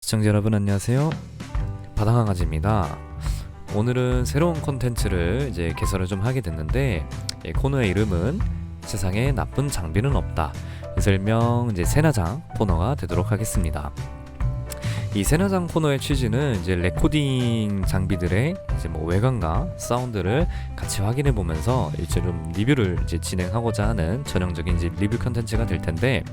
시청자 여러분 안녕하세요. 바다강아지입니다. 오늘은 새로운 콘텐츠를 개설을 좀 하게 됐는데 코너의 이름은 세상에 나쁜 장비는 없다. 이 설명 세나장 코너가 되도록 하겠습니다. 이 세나장 코너의 취지는 레코딩 장비들의 외관과 사운드를 같이 확인해 보면서 좀 리뷰를 진행하고자 하는 전형적인 리뷰 콘텐츠가 될 텐데,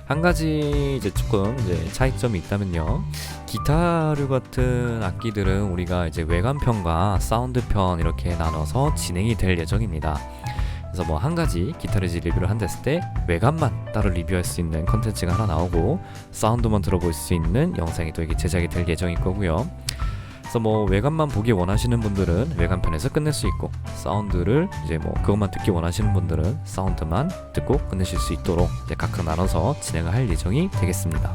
한 가지 조금 차이점이 있다면요, 기타류 같은 악기들은 우리가 외관편과 사운드편 이렇게 나눠서 진행이 될 예정입니다. 그래서 한 가지 기타를 리뷰를 한다 했을 때 외관만 따로 리뷰할 수 있는 컨텐츠가 하나 나오고, 사운드만 들어볼 수 있는 영상이 또 제작이 될 예정일 거고요. 그래서 외관만 보기 원하시는 분들은 외관편에서 끝낼 수 있고, 사운드를 그것만 듣기 원하시는 분들은 사운드만 듣고 끝내실 수 있도록 각각 나눠서 진행을 할 예정이 되겠습니다.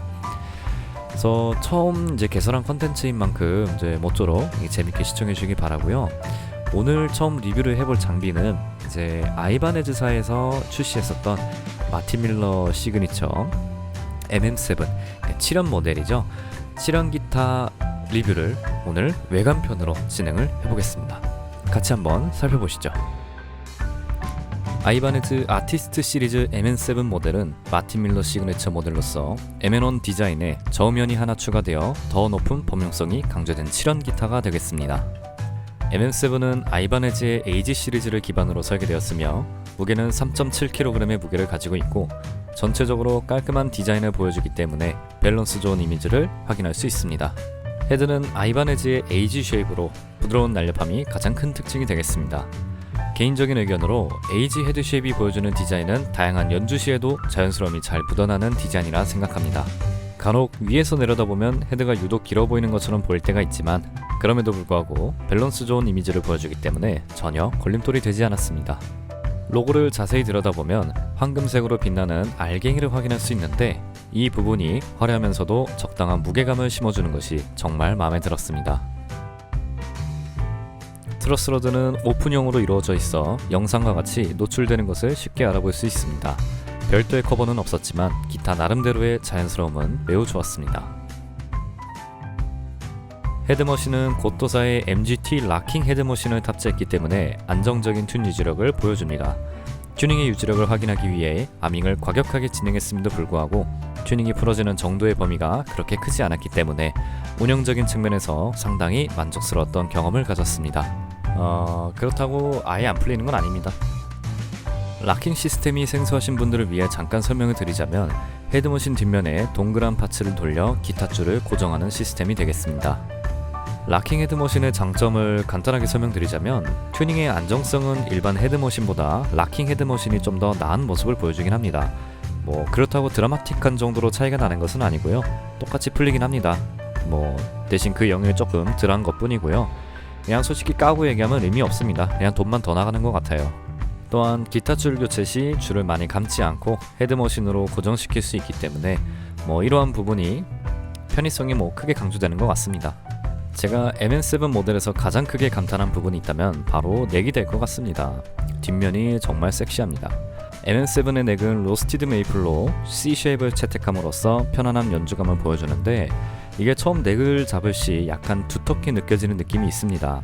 그래서 처음 개설한 컨텐츠인 만큼 모쪼록 재밌게 시청해 주시기 바라고요. 오늘 처음 리뷰를 해볼 장비는 아이바네즈사에서 출시했었던 마틴 밀러 시그니처 MM7 7연 모델이죠. 7연 기타 리뷰를 오늘 외관편으로 진행을 해보겠습니다. 같이 한번 살펴보시죠. 아이바네즈 아티스트 시리즈 MN7 모델은 마틴 밀러 시그니처 모델로서 MN1 디자인에 저음연이 하나 추가되어 더 높은 범용성이 강조된 7연 기타가 되겠습니다. MN7은 아이바네즈의 AG 시리즈를 기반으로 설계되었으며 무게는 3.7kg의 무게를 가지고 있고, 전체적으로 깔끔한 디자인을 보여주기 때문에 밸런스 좋은 이미지를 확인할 수 있습니다. 헤드는 아이바네즈의 AG 쉐입으로 부드러운 날렵함이 가장 큰 특징이 되겠습니다. 개인적인 의견으로 AG 헤드 쉐입이 보여주는 디자인은 다양한 연주 시에도 자연스러움이 잘 묻어나는 디자인이라 생각합니다. 간혹 위에서 내려다보면 헤드가 유독 길어 보이는 것처럼 보일 때가 있지만, 그럼에도 불구하고 밸런스 좋은 이미지를 보여주기 때문에 전혀 걸림돌이 되지 않았습니다. 로고를 자세히 들여다보면 황금색으로 빛나는 알갱이를 확인할 수 있는데, 이 부분이 화려하면서도 적당한 무게감을 심어주는 것이 정말 마음에 들었습니다. 트러스 로드는 오픈형으로 이루어져 있어 영상과 같이 노출되는 것을 쉽게 알아볼 수 있습니다. 별도의 커버는 없었지만 기타 나름대로의 자연스러움은 매우 좋았습니다. 헤드머신은 고토사의 MGT 락킹 헤드머신을 탑재했기 때문에 안정적인 튠 유지력을 보여줍니다. 튜닝의 유지력을 확인하기 위해 아밍을 과격하게 진행했음에도 불구하고 튜닝이 풀어지는 정도의 범위가 그렇게 크지 않았기 때문에 운영적인 측면에서 상당히 만족스러웠던 경험을 가졌습니다. 그렇다고 아예 안 풀리는 건 아닙니다. 락킹 시스템이 생소하신 분들을 위해 잠깐 설명을 드리자면, 헤드머신 뒷면에 동그란 파츠를 돌려 기타 줄을 고정하는 시스템이 되겠습니다. 락킹 헤드머신의 장점을 간단하게 설명드리자면, 튜닝의 안정성은 일반 헤드머신보다 락킹 헤드머신이 좀 더 나은 모습을 보여주긴 합니다. 그렇다고 드라마틱한 정도로 차이가 나는 것은 아니고요. 똑같이 풀리긴 합니다. 대신 그 영역이 조금 덜한 것 뿐이고요. 그냥 솔직히 까고 얘기하면 의미 없습니다. 그냥 돈만 더 나가는 것 같아요. 또한 기타 줄 교체 시 줄을 많이 감지 않고 헤드머신으로 고정시킬 수 있기 때문에 이러한 부분이 편의성이 크게 강조되는 것 같습니다. 제가 MN7 모델에서 가장 크게 감탄한 부분이 있다면 바로 넥이 될 것 같습니다. 뒷면이 정말 섹시합니다. MN7의 넥은 로스티드 메이플로 C 쉐입을 채택함으로써 편안한 연주감을 보여주는데, 이게 처음 넥을 잡을 시 약간 두텁게 느껴지는 느낌이 있습니다.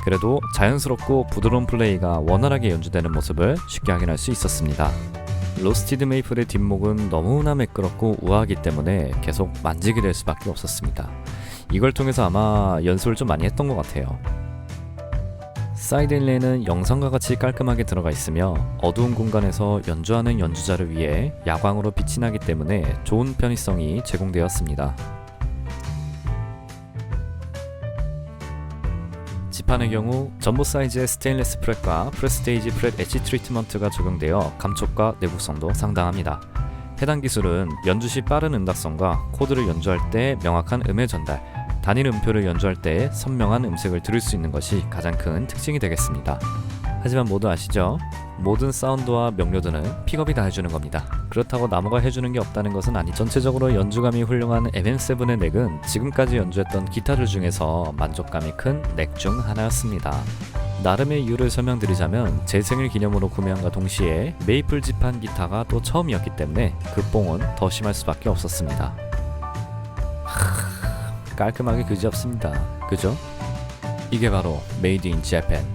그래도 자연스럽고 부드러운 플레이가 원활하게 연주되는 모습을 쉽게 확인할 수 있었습니다. 로스티드 메이플의 뒷목은 너무나 매끄럽고 우아하기 때문에 계속 만지게 될 수밖에 없었습니다. 이걸 통해서 아마 연습을 좀 많이 했던 것 같아요. 사이드 인레이는 영상과 같이 깔끔하게 들어가 있으며 어두운 공간에서 연주하는 연주자를 위해 야광으로 빛이 나기 때문에 좋은 편의성이 제공되었습니다. 지판의 경우 전보 사이즈의 스테인리스 프렛과 프레스테이지 프렛 엣지 트리트먼트가 적용되어 감촉과 내구성도 상당합니다. 해당 기술은 연주 시 빠른 음각성과 코드를 연주할 때 명확한 음의 전달, 단일 음표를 연주할 때 선명한 음색을 들을 수 있는 것이 가장 큰 특징이 되겠습니다. 하지만 모두 아시죠? 모든 사운드와 명료도는 픽업이 다 해주는 겁니다. 그렇다고 나무가 해주는 게 없다는 것은 아니죠. 전체적으로 연주감이 훌륭한 MN7의 넥은 지금까지 연주했던 기타들 중에서 만족감이 큰 넥 중 하나였습니다. 나름의 이유를 설명드리자면, 제 생일 기념으로 구매한과 동시에 메이플 지판 기타가 또 처음이었기 때문에 그 뽕은 더 심할 수밖에 없었습니다. 깔끔하게 그지없습니다. 그죠? 이게 바로 메이드 인 재팬.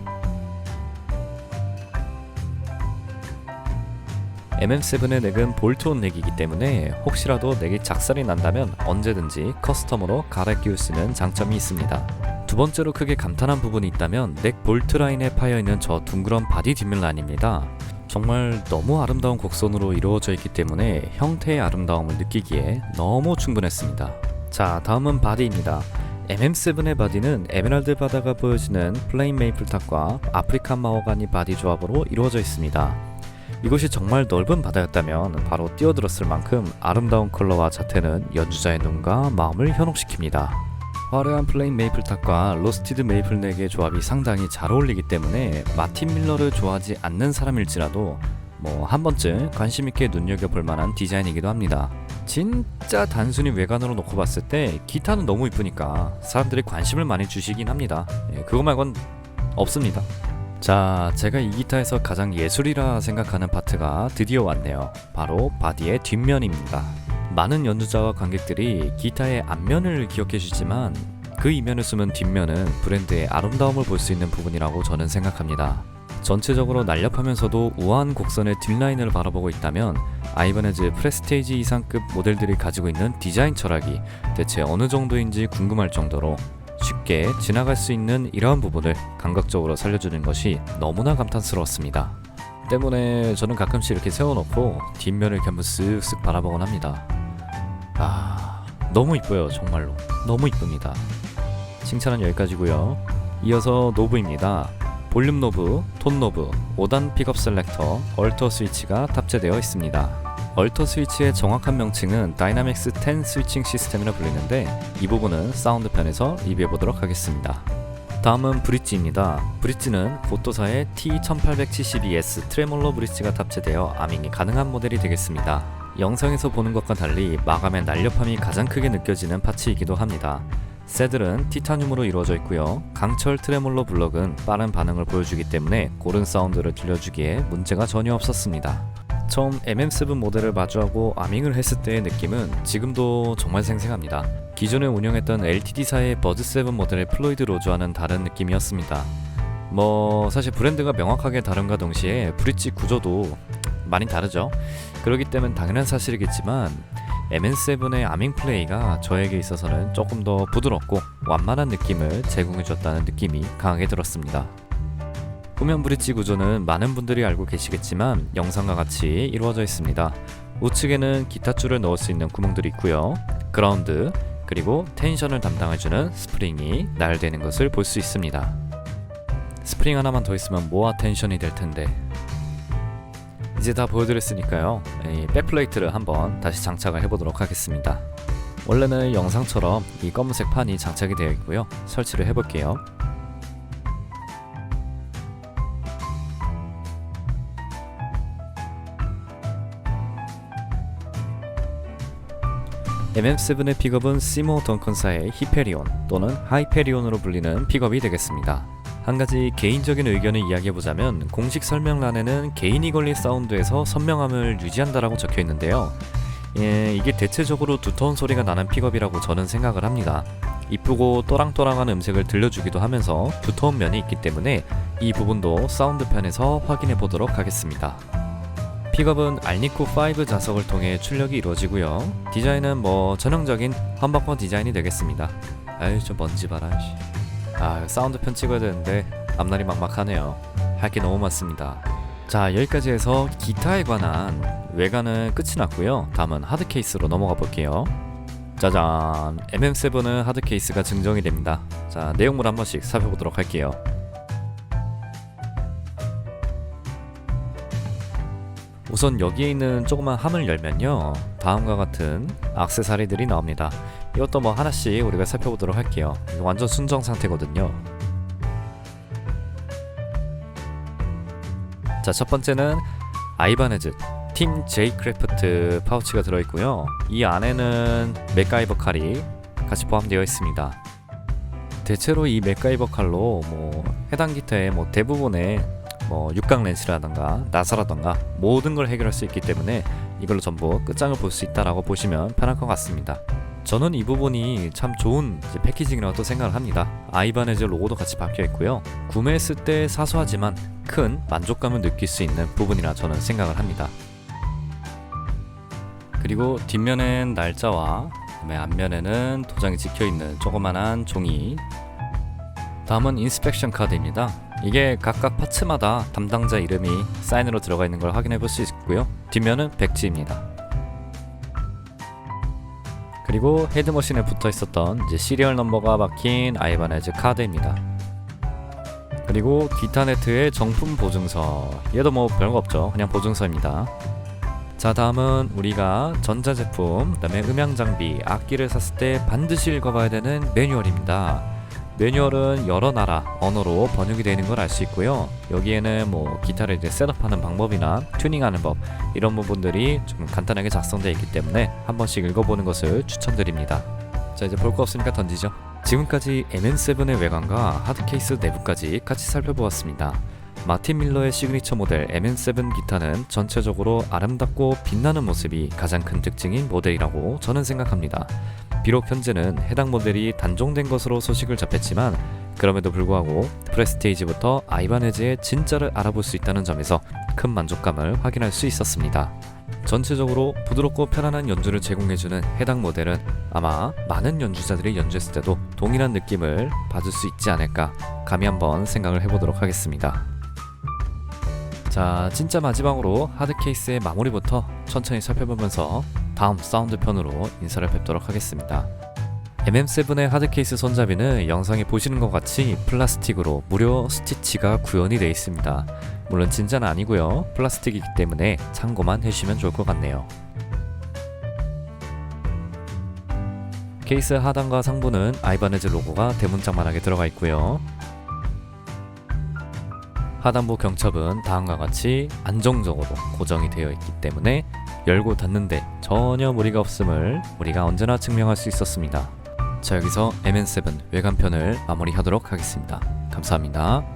MM7의 넥은 볼트온 넥이기 때문에 혹시라도 넥이 작살이 난다면 언제든지 커스텀으로 갈아 끼울 수 있는 장점이 있습니다. 두 번째로 크게 감탄한 부분이 있다면 넥 볼트 라인에 파여있는 저 둥그런 바디 뒷면 라인입니다. 정말 너무 아름다운 곡선으로 이루어져 있기 때문에 형태의 아름다움을 느끼기에 너무 충분했습니다. 자, 다음은 바디입니다. MM7의 바디는 에메랄드 바다가 보여지는 플레인 메이플 탑과 아프리칸 마호가니 바디 조합으로 이루어져 있습니다. 이곳이 정말 넓은 바다였다면 바로 뛰어들었을 만큼 아름다운 컬러와 자태는 연주자의 눈과 마음을 현혹시킵니다. 화려한 플레인 메이플 탑과 로스티드 메이플 넥의 조합이 상당히 잘 어울리기 때문에 마틴 밀러를 좋아하지 않는 사람일지라도 한 번쯤 관심있게 눈여겨볼 만한 디자인이기도 합니다. 진짜 단순히 외관으로 놓고 봤을 때 기타는 너무 이쁘니까 사람들이 관심을 많이 주시긴 합니다. 그거 말곤 없습니다. 자, 제가 이 기타에서 가장 예술이라 생각하는 파트가 드디어 왔네요. 바로 바디의 뒷면입니다. 많은 연주자와 관객들이 기타의 앞면을 기억해주지만 그 이면을 숨은 뒷면은 브랜드의 아름다움을 볼 수 있는 부분이라고 저는 생각합니다. 전체적으로 날렵하면서도 우아한 곡선의 뒷라인을 바라보고 있다면 아이바네즈 프레스테이지 이상급 모델들이 가지고 있는 디자인 철학이 대체 어느 정도인지 궁금할 정도로 쉽게 지나갈 수 있는 이러한 부분을 감각적으로 살려주는 것이 너무나 감탄스러웠습니다. 때문에 저는 가끔씩 이렇게 세워놓고 뒷면을 이렇게 한번 쓱쓱 바라보곤 합니다. 너무 이뻐요. 정말로 너무 이쁩니다. 칭찬은 여기까지고요. 이어서 노브입니다. 볼륨 노브, 톤 노브, 5단 픽업 셀렉터, 얼터 스위치가 탑재되어 있습니다. 얼터 스위치의 정확한 명칭은 다이나믹스 10 스위칭 시스템이라 불리는데 이 부분은 사운드 편에서 리뷰해보도록 하겠습니다. 다음은 브릿지입니다. 브릿지는 고토사의 T1872S 트레몰로 브릿지가 탑재되어 아밍이 가능한 모델이 되겠습니다. 영상에서 보는 것과 달리 마감의 날렵함이 가장 크게 느껴지는 파츠이기도 합니다. 새들은 티타늄으로 이루어져 있고요. 강철 트레몰로 블럭은 빠른 반응을 보여주기 때문에 고른 사운드를 들려주기에 문제가 전혀 없었습니다. 처음 MM7 모델을 마주하고 아밍을 했을 때의 느낌은 지금도 정말 생생합니다. 기존에 운영했던 LTD사의 버드7 모델의 플로이드 로즈와는 다른 느낌이었습니다. 사실 브랜드가 명확하게 다른가 동시에 브릿지 구조도 많이 다르죠. 그렇기 때문에 당연한 사실이겠지만 MM7의 아밍 플레이가 저에게 있어서는 조금 더 부드럽고 완만한 느낌을 제공해줬다는 느낌이 강하게 들었습니다. 후면 브릿지 구조는 많은 분들이 알고 계시겠지만 영상과 같이 이루어져 있습니다. 우측에는 기타줄을 넣을 수 있는 구멍들이 있고요. 그라운드, 그리고 텐션을 담당해주는 스프링이 나열되는 것을 볼 수 있습니다. 스프링 하나만 더 있으면 모아 텐션이 될 텐데 이제 다 보여드렸으니까요. 이 백플레이트를 한번 다시 장착을 해보도록 하겠습니다. 원래는 영상처럼 이 검은색 판이 장착이 되어 있고요. 설치를 해볼게요. MM7의 픽업은 시모 덩컨사의 히페리온 또는 하이페리온으로 불리는 픽업이 되겠습니다. 한 가지 개인적인 의견을 이야기해보자면 공식 설명란에는 개인이 걸린 사운드에서 선명함을 유지한다라고 적혀있는데요. 이게 대체적으로 두터운 소리가 나는 픽업이라고 저는 생각을 합니다. 이쁘고 또랑또랑한 음색을 들려주기도 하면서 두터운 면이 있기 때문에 이 부분도 사운드 편에서 확인해보도록 하겠습니다. 픽업은 알니코5 자석을 통해 출력이 이루어지고요. 디자인은 전형적인 험버커 디자인이 되겠습니다. 아유, 좀 먼지 봐라. 사운드 편 찍어야 되는데 앞날이 막막하네요. 할 게 너무 많습니다. 자, 여기까지 해서 기타에 관한 외관은 끝이 났고요. 다음은 하드 케이스로 넘어가 볼게요. 짜잔, MM7은 하드 케이스가 증정이 됩니다. 자, 내용물 한 번씩 살펴보도록 할게요. 우선 여기에 있는 조그만 함을 열면요, 다음과 같은 액세서리들이 나옵니다. 이것도 하나씩 우리가 살펴보도록 할게요. 이거 완전 순정 상태거든요. 자, 첫 번째는 아이바네즈 팀 제이 크래프트 파우치가 들어있고요. 이 안에는 맥가이버 칼이 같이 포함되어 있습니다. 대체로 이 맥가이버 칼로 해당 기타의 대부분의 육각 렌치라던가 나사라던가 모든 걸 해결할 수 있기 때문에 이걸로 전부 끝장을 볼 수 있다라고 보시면 편할 것 같습니다. 저는 이 부분이 참 좋은 패키징이라고 또 생각을 합니다. 아이바네즈 로고도 같이 박혀 있고요. 구매했을 때 사소하지만 큰 만족감을 느낄 수 있는 부분이라 저는 생각을 합니다. 그리고 뒷면엔 날짜와 그다음에 앞면에는 도장이 찍혀있는 조그만한 종이. 다음은 인스펙션 카드입니다. 이게 각각 파츠마다 담당자 이름이 사인으로 들어가 있는 걸 확인해 볼 수 있고요. 뒷면은 백지입니다. 그리고 헤드머신에 붙어 있었던 시리얼 넘버가 박힌 아이바네즈 카드입니다. 그리고 기타 네트의 정품 보증서. 얘도 뭐 별거 없죠. 그냥 보증서입니다. 자, 다음은 우리가 전자제품, 그다음에 음향장비, 악기를 샀을 때 반드시 읽어봐야 되는 매뉴얼입니다. 매뉴얼은 여러 나라 언어로 번역이 되는 걸 알 수 있고요. 여기에는 뭐 기타를 이제 셋업하는 방법이나 튜닝하는 법, 이런 부분들이 좀 간단하게 작성되어 있기 때문에 한 번씩 읽어보는 것을 추천드립니다. 자, 이제 볼 거 없으니까 던지죠. 지금까지 MM7의 외관과 하드케이스 내부까지 같이 살펴보았습니다. 마틴 밀러의 시그니처 모델 MM7 기타는 전체적으로 아름답고 빛나는 모습이 가장 큰 특징인 모델이라고 저는 생각합니다. 비록 현재는 해당 모델이 단종된 것으로 소식을 접했지만 그럼에도 불구하고 프레스테이지부터 아이바네즈의 진짜를 알아볼 수 있다는 점에서 큰 만족감을 확인할 수 있었습니다. 전체적으로 부드럽고 편안한 연주를 제공해주는 해당 모델은 아마 많은 연주자들이 연주했을 때도 동일한 느낌을 받을 수 있지 않을까 감히 한번 생각을 해보도록 하겠습니다. 자, 진짜 마지막으로 하드케이스의 마무리부터 천천히 살펴보면서 다음 사운드 편으로 인사를 뵙도록 하겠습니다. MM7의 하드케이스 손잡이는 영상에 보시는 것 같이 플라스틱으로 무료 스티치가 구현이 되어 있습니다. 물론 진짜는 아니고요. 플라스틱이기 때문에 참고만 해주시면 좋을 것 같네요. 케이스 하단과 상부는 아이바네즈 로고가 대문짝만하게 들어가 있고요. 하단부 경첩은 다음과 같이 안정적으로 고정이 되어 있기 때문에 열고 닫는데 전혀 무리가 없음을 우리가 언제나 증명할 수 있었습니다. 자, 여기서 MM7 외관편을 마무리하도록 하겠습니다. 감사합니다.